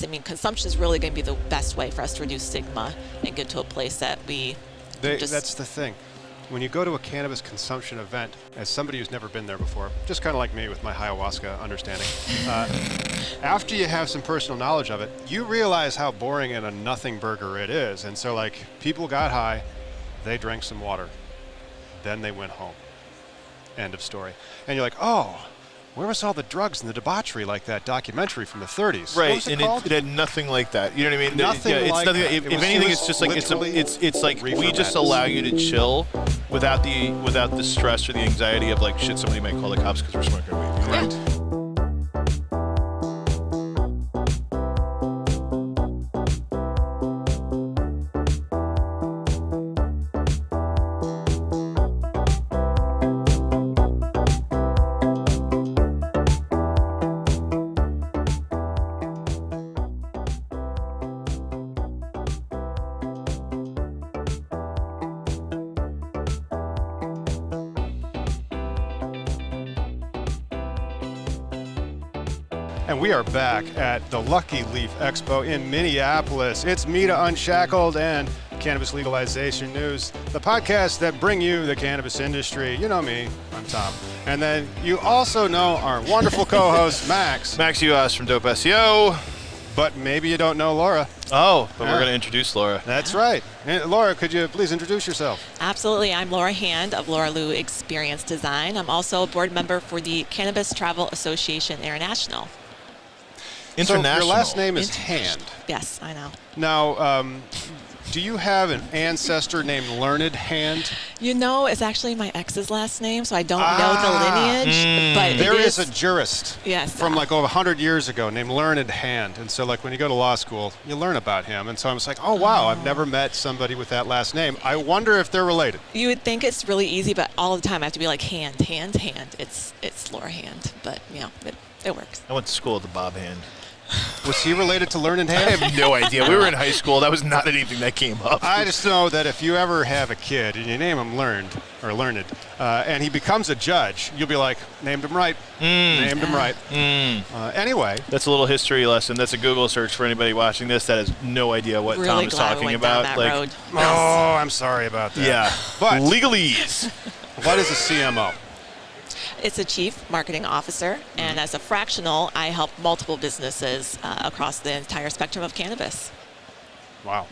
I mean, consumption is really going to be the best way for us to reduce stigma and get to a place that That's the thing. When you go to a cannabis consumption event, as somebody who's never been there before, just kind of like me with my ayahuasca understanding, after you have some personal knowledge of it, you realize how boring and a nothing burger it is. And so, like, people got high, they drank some water, then they went home. End of story. And you're like, oh, where was all the drugs and the debauchery like that documentary from the 30s? Right, What was it called? it had nothing like that. You know what I mean? Nothing like that. If anything, it's just like it's like we just allow you to chill without the stress or the anxiety of like shit. Somebody might call the cops because we're smoking weed. Correct. And we are back at the Lucky Leaf Expo in Minneapolis. It's Mita Unshackled and Cannabis Legalization News, the podcast that bring you the cannabis industry. You know me, I'm Tom. And then you also know our wonderful co-host, Max. Max Juhasz from Dope SEO. But maybe you don't know Laura. Oh, but we're going to introduce Laura. That's right. Laura, could you please introduce yourself? Absolutely. I'm Laura Hand of Laura Lou Experience Design. I'm also a board member for the Cannabis Travel Association International. International. So your last name is Hand. Yes, I know. Now, do you have an ancestor named Learned Hand? You know, it's actually my ex's last name, so I don't know the lineage. But there is a jurist from like over 100 years ago named Learned Hand. And so like when you go to law school, you learn about him. And so I was like, oh, wow, I've never met somebody with that last name. I wonder if they're related. You would think it's really easy, but all the time I have to be like Hand. It's Laura Hand, but you know, it works. I went to school with the Bob Hand. Was he related to Learned I Hand? have no idea. We were in high school. That was not anything that came up. I just know that if you ever have a kid and you name him Learned, and he becomes a judge, you'll be like, named him right. Named him right. Anyway. That's a little history lesson. That's a Google search for anybody watching this that has no idea what really Tom is glad talking we went about. Down that road. Oh, I'm sorry about that. Yeah. But legalese. What is a CMO? It's a chief marketing officer, and as a fractional, I help multiple businesses across the entire spectrum of cannabis. Wow.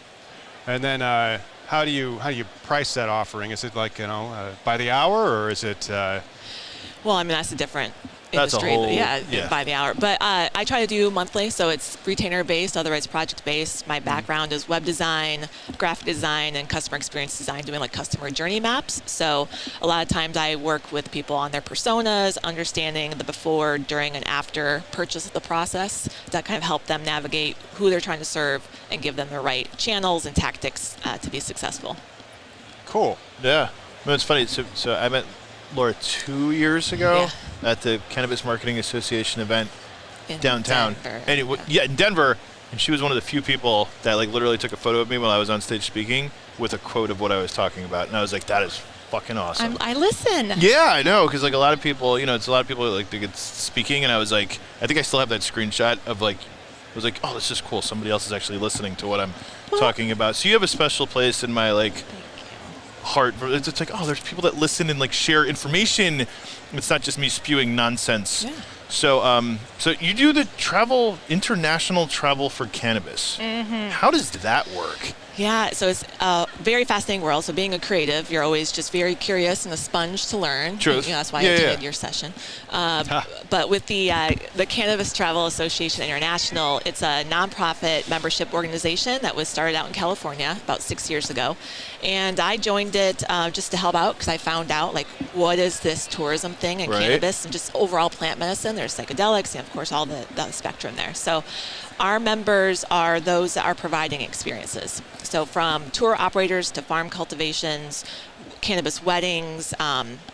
And then how do you price that offering? Is it like, by the hour, or is it? Well, I mean, that's a different That's industry. a whole, yeah, by the hour. But I try to do monthly, so it's retainer-based, otherwise project-based. My background is web design, graphic design, and customer experience design, doing like customer journey maps. So a lot of times I work with people on their personas, understanding the before, during, and after purchase of the process to kind of help them navigate who they're trying to serve and give them the right channels and tactics to be successful. Cool. Yeah. I mean, it's funny. So I met Laura 2 years ago at the Cannabis Marketing Association event in downtown. Denver. And in Denver. And she was one of the few people that like literally took a photo of me while I was on stage speaking with a quote of what I was talking about. And I was like, that is fucking awesome. I listen. Yeah, I know. Because like a lot of people, it's a lot of people that like to get speaking. And I was like, I think I still have that screenshot of like, I was like, oh, this is cool. Somebody else is actually listening to what I'm talking about. So you have a special place in my like heart. It's like, oh, there's people that listen and like share information. It's not just me spewing nonsense. Yeah. So, so you do the international travel for cannabis. Mm-hmm. How does that work? Yeah, so it's a very fascinating world. So being a creative, you're always just very curious and a sponge to learn. Truth. And, that's why I attended your session. But with the Cannabis Travel Association International, it's a nonprofit membership organization that was started out in California about 6 years ago. And I joined it just to help out because I found out, like, what is this tourism thing and cannabis and just overall plant medicine. There's psychedelics and, of course, all the spectrum there. So our members are those that are providing experiences. So from tour operators to farm cultivations, cannabis weddings.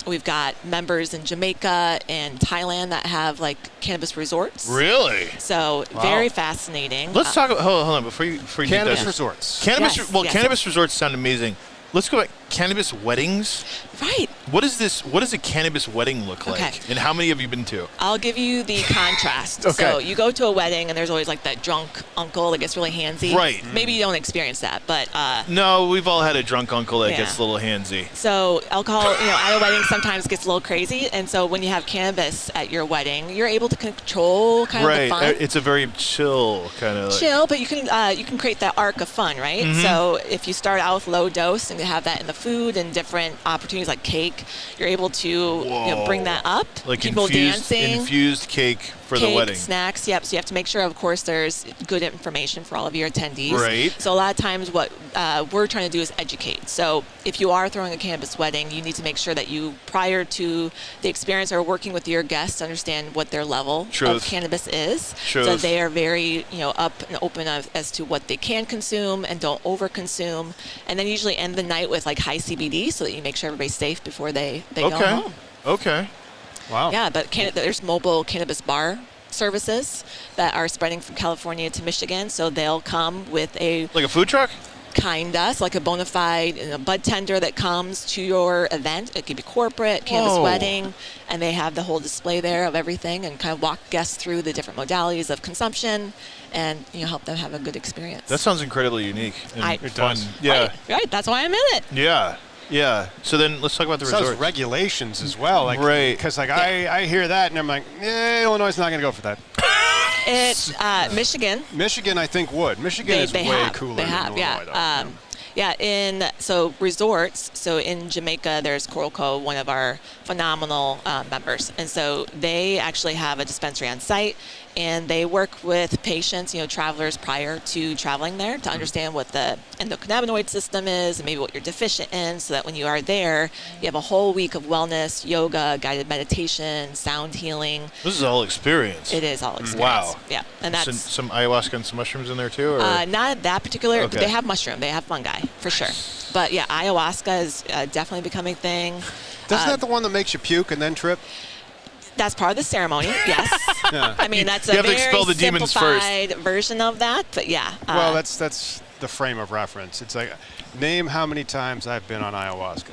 We've got members in Jamaica and Thailand that have like cannabis resorts. Really? So very fascinating. Let's talk about, hold on, before you Cannabis resorts. Cannabis resorts sound amazing. Let's go back. cannabis weddings. Right. What is this? What does a cannabis wedding look like? Okay. And how many have you been to? I'll give you the contrast. Okay. So you go to a wedding and there's always like that drunk uncle that gets really handsy. Right. Maybe you don't experience that, but No, we've all had a drunk uncle that Yeah. gets a little handsy. so alcohol, at a wedding sometimes gets a little crazy, and so when you have cannabis at your wedding, you're able to control kind of the fun. It's a very chill kind of. Chill, but you can create that arc of fun, right? Mm-hmm. So if you start out with low dose and you have that in the food and different opportunities like cake, you're able to bring that up. Like people dancing, infused cake for the cake, wedding. snacks. Yep. So you have to make sure, of course, there's good information for all of your attendees. Right. So a lot of times, what we're trying to do is educate. So if you are throwing a cannabis wedding, you need to make sure that you, prior to the experience, are working with your guests to understand what their level of cannabis is. So they are very, up and open as to what they can consume and don't over-consume. And then usually end the night with like high CBD so that you make sure everybody's safe before they go home. Okay. Wow. Yeah, but there's mobile cannabis bar services that are spreading from California to Michigan. So they'll come with Like a food truck? so like a bona fide bud tender that comes to your event. It could be corporate, cannabis wedding, and they have the whole display there of everything and kind of walk guests through the different modalities of consumption and help them have a good experience. That sounds incredibly unique and It fun. does. Yeah. Right. That's why I'm in it. Yeah. Yeah. So then let's talk about the So resort. regulations as well. Like, Right. Because I hear that and I'm like, Illinois is not going to go for that. It's Michigan. Michigan, I think, would. Michigan is way cooler than Illinois, though. So resorts, so in Jamaica, there's Coral Cove, one of our phenomenal members. And so they actually have a dispensary on site, and they work with patients, travelers prior to traveling there to understand what the endocannabinoid system is and maybe what you're deficient in, so that when you are there, you have a whole week of wellness, yoga, guided meditation, sound healing. This is all experience. It is all experience. Wow. Yeah. And that's some ayahuasca and some mushrooms in there too? Or? not that particular. Okay. They have mushroom. They have fungi for sure. But yeah, ayahuasca is definitely becoming a thing. Isn't that the one that makes you puke and then trip? That's part of the ceremony. Yes. Yeah. I mean, that's You a have to very expel the demons first. simplified version of that. But yeah. Well, that's the frame of reference. It's like, name how many times I've been on ayahuasca.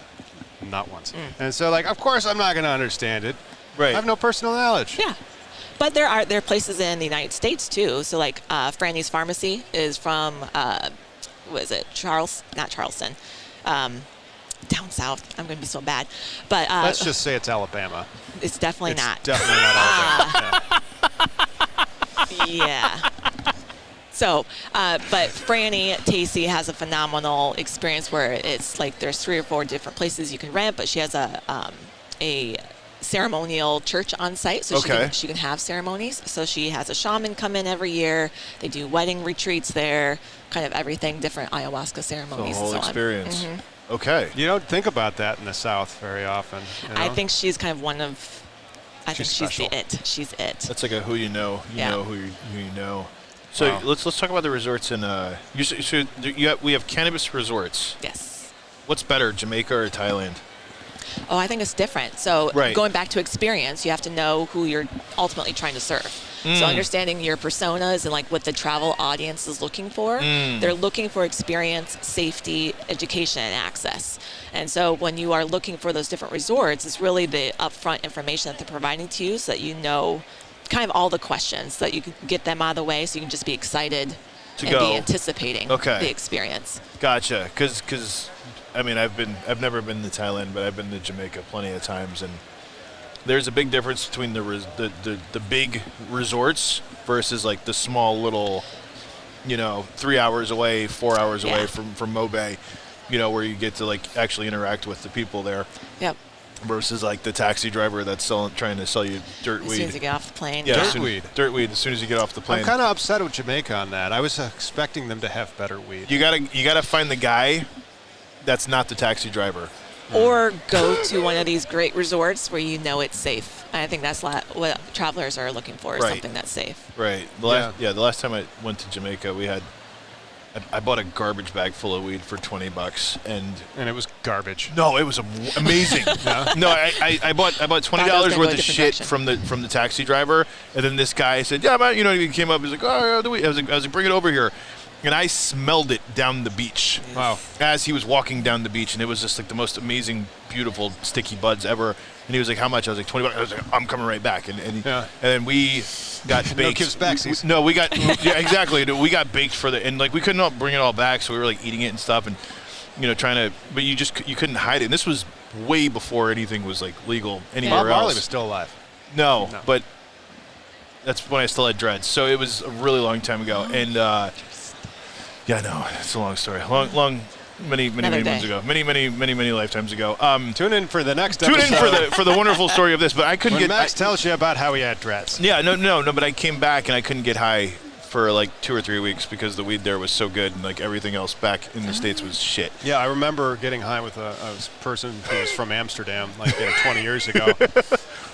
Not once. And so, of course, I'm not going to understand it. Right. I have no personal knowledge. Yeah. But there are places in the United States too. So Franny's Pharmacy is from what is it? Not Charleston. Down south. I'm going to be so bad. But Let's just say it's Alabama. it's definitely It's not. definitely not Alabama. Yeah. So, but Franny Tacey has a phenomenal experience where it's like there's 3 or 4 different places you can rent, but she has a ceremonial church on site, so she can have ceremonies. So she has a shaman come in every year. They do wedding retreats there, kind of everything, different ayahuasca ceremonies. The whole and so experience. On. Okay. You don't think about that in the South very often. I think she's kind of one of. I think she's special. the it. She's it. That's like a who you know. You Yeah. know who you know. So Wow. let's talk about the resorts in. We have cannabis resorts. Yes. What's better, Jamaica or Thailand? Oh, I think it's different. So Right. going back to experience, you have to know who you're ultimately trying to serve. So understanding your personas and what the travel audience is looking for. They're looking for experience, safety, education, and access. And so when you are looking for those different resorts, it's really the upfront information that they're providing to you so that you know kind of all the questions, so that you can get them out of the way so you can just be excited To and go. be anticipating the experience. Gotcha. Because I mean, I've never been to Thailand, but I've been to Jamaica plenty of times, and there's a big difference between the big resorts versus the small little, 3 hours away, 4 hours away from Mobay, where you get to actually interact with the people there. Yep. Versus the taxi driver that's trying to sell you dirt As weed. soon as you get off the plane. Yeah, Dirt weed. As soon as you get off the plane. I'm kind of upset with Jamaica on that. I was expecting them to have better weed. You gotta find the guy that's not the taxi driver. Or go to one of these great resorts where you know it's safe. I think that's what travelers are looking for, is something that's safe. Right. The last time I went to Jamaica, I bought a garbage bag full of weed for $20, and it was garbage. no, it was amazing. No, I bought $20 worth of shit from the taxi driver, and then this guy said, "Yeah, man," he came up, he's like, "Oh, yeah, the weed." I was like, "Bring it over here." and I smelled it down the beach. Wow. As he was walking down the beach, and it was just like the most amazing, beautiful, sticky buds ever. And he was like, how much? I was like, $20. I was like, I'm coming right back. And then we got baked. No gives backsies. No, we got, yeah, exactly. We got baked for and like we couldn't all bring it all back, so we were like eating it and stuff and, trying to, but you couldn't hide it. And this was way before anything was like legal anywhere else. Bob Marley was still alive. No, but that's when I still had dreads. So it was a really long time ago. And, yeah, no, it's a long story. Many moons ago. Many lifetimes ago. Tune in for the next episode. Tune in for the wonderful story of this, but I couldn't when get. Max tells you about how he had dreads. Yeah, no, but I came back and I couldn't get high for like 2 or 3 weeks because the weed there was so good and like everything else back in the States was shit. Yeah, I remember getting high with a person who was from Amsterdam like 20 years ago,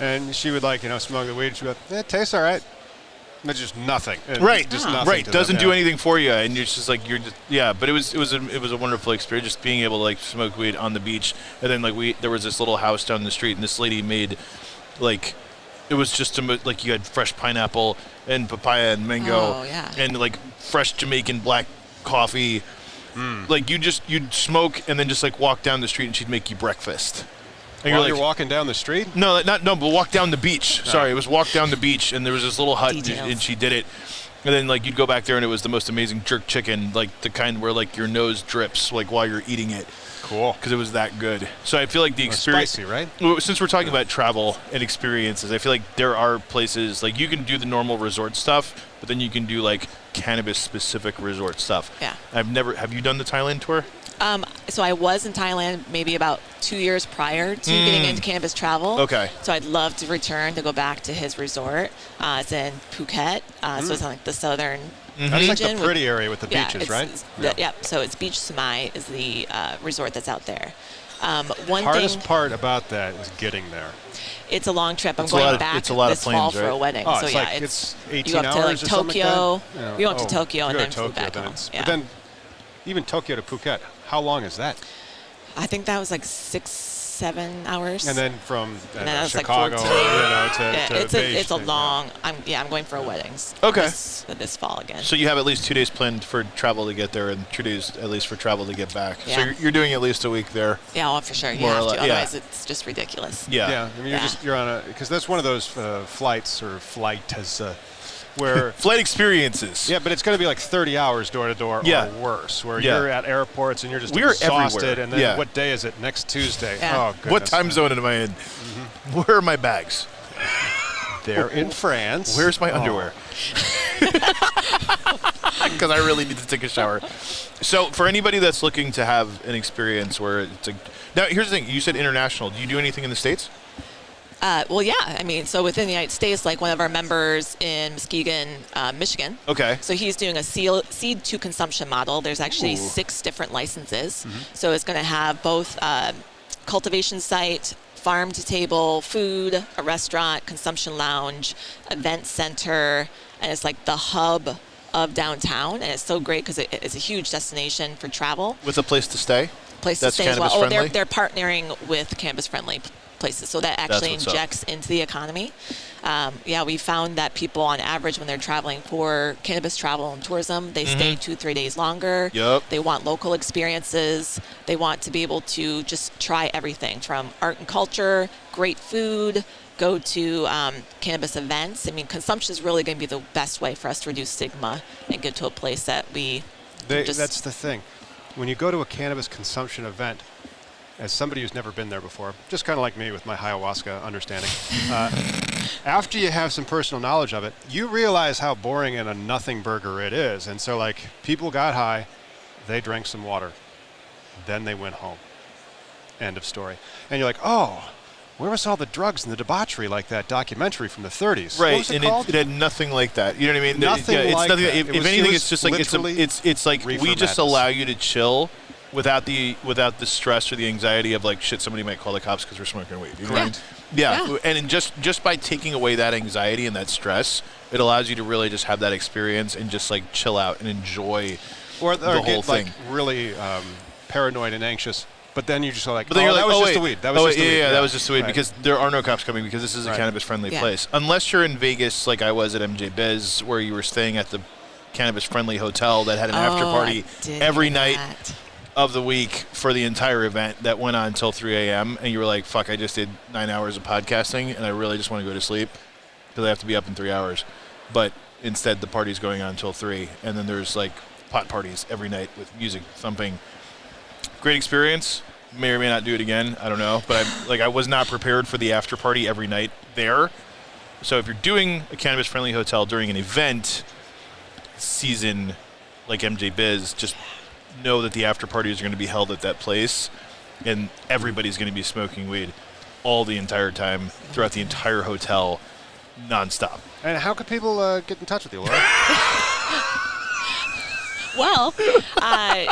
and she would like smoke the weed. She'd go, "It tastes all right." It's just nothing. Right. Just nothing. Right. Doesn't do anything for you, and you're just like But it was a wonderful experience, just being able to like smoke weed on the beach, and then like there was this little house down the street, and this lady made like it was just like you had fresh pineapple and papaya and mango, and like fresh Jamaican black coffee. Like you'd smoke and then just like walk down the street, and she'd make you breakfast. And While you're walking down the street? No, but walk down the beach. Sorry, it was walk down the beach, and there was this little hut, and she did it. And then, like, you'd go back there, and it was the most amazing jerk chicken, like the kind where, like, your nose drips, like, while you're eating it. Cool. Because it was that good. So I feel like the experience... Spicy, right? Since we're talking about travel and experiences, I feel like there are places, like, you can do the normal resort stuff, but then you can do, like, cannabis-specific resort stuff. Yeah. Have you done the Thailand tour? So I was in Thailand maybe about 2 years prior to getting into cannabis travel. Okay. So I'd love to return to go back to his resort. It's in Phuket. So it's in like the southern That's like region. the pretty area with the beaches, right? So it's Beach Samai is the resort that's out there. Hardest part about that is getting there. It's a long trip. I'm going back this fall for a wedding. Oh, so it's 18 you go up to like hours or something Tokyo. like that? We went to Tokyo and then flew back home. But then even Tokyo to Phuket, how long is that? I think that was like 6-7 hours. And then from like Chicago, 14. to it's a long. I'm going for a wedding. Okay. This fall again. So you have at least 2 days planned for travel to get there, and 2 days at least for travel to get back. Yeah. So you're doing at least a week there. Yeah, for sure. You have to. Otherwise, it's just ridiculous. Yeah. Yeah. I mean, you're on because that's one of those flights or where flight experiences. Yeah, but it's going to be like 30 hours door to door or worse, where you're at airports and you're just exhausted. Everywhere. And then what day is it? Next Tuesday. Yeah. Oh, goodness. What time zone am I in? Where are my bags? They're in France. Where's my underwear? Because I really need to take a shower. So for anybody that's looking to have an experience where it's now here's the thing. You said international. Do you do anything in the States? Well, yeah. I mean, so within the United States, like one of our members in Muskegon, Michigan. Okay. So he's doing a seed to consumption model. There's actually 6 different licenses. So it's going to have both cultivation site, farm to table, food, a restaurant, consumption lounge, event center, and it's like the hub of downtown. And it's so great because it's a huge destination for travel. With a place to stay? Place to stay as well. Oh, they're partnering with Cannabis Friendly places, so that actually injects into the economy. We found that people on average when they're traveling for cannabis travel and tourism, they stay 2-3 days longer. They want local experiences. They want to be able to just try everything from art and culture, great food, go to cannabis events. I mean, consumption is really going to be the best way for us to reduce stigma and get to a place that that's the thing. When you go to a cannabis consumption event, as somebody who's never been there before, just kind of like me with my ayahuasca understanding, after you have some personal knowledge of it, you realize how boring and a nothing burger it is. And so, like, people got high, they drank some water, then they went home. End of story. And you're like, oh, where was all the drugs and the debauchery like that documentary from the 30s? Right, What was it called? It had nothing like that. You know what I mean? Nothing like that. If anything, it's just like it's like we just allow you to chill without the stress or the anxiety of like shit. Somebody might call the cops because we're smoking weed. You know what I mean? Yeah, and just by taking away that anxiety and that stress, it allows you to really just have that experience and just like chill out and enjoy the whole thing. Like really paranoid and anxious. But then you just like, that was just the weed. That was just the weed. That was just the weed because there are no cops coming because this is a cannabis-friendly place. Unless you're in Vegas like I was at MJ Biz where you were staying at the cannabis-friendly hotel that had an after party every night of the week for the entire event that went on until 3 a.m. And you were like, fuck, I just did 9 hours of podcasting, and I really just want to go to sleep because I have to be up in 3 hours. But instead, the party's going on until 3, and then there's like pot parties every night with music thumping. Great experience. May or may not do it again. I don't know. But I was not prepared for the after party every night there. So if you're doing a cannabis-friendly hotel during an event season like MJ Biz, just know that the after parties are going to be held at that place, and everybody's going to be smoking weed all the entire time throughout the entire hotel, nonstop. And how could people get in touch with you, Laura? Well,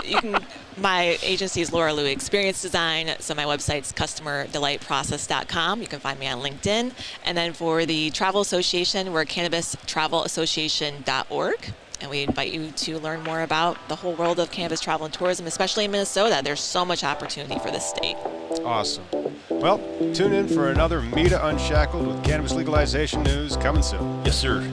you can. My agency is Laura Louie Experience Design, so my website's customerdelightprocess.com. You can find me on LinkedIn. And then for the Travel Association, we're cannabis-travel-association.org. And we invite you to learn more about the whole world of cannabis travel and tourism, especially in Minnesota. There's so much opportunity for this state. Awesome. Well, tune in for another Mita Unshackled with cannabis legalization news coming soon. Yes, sir.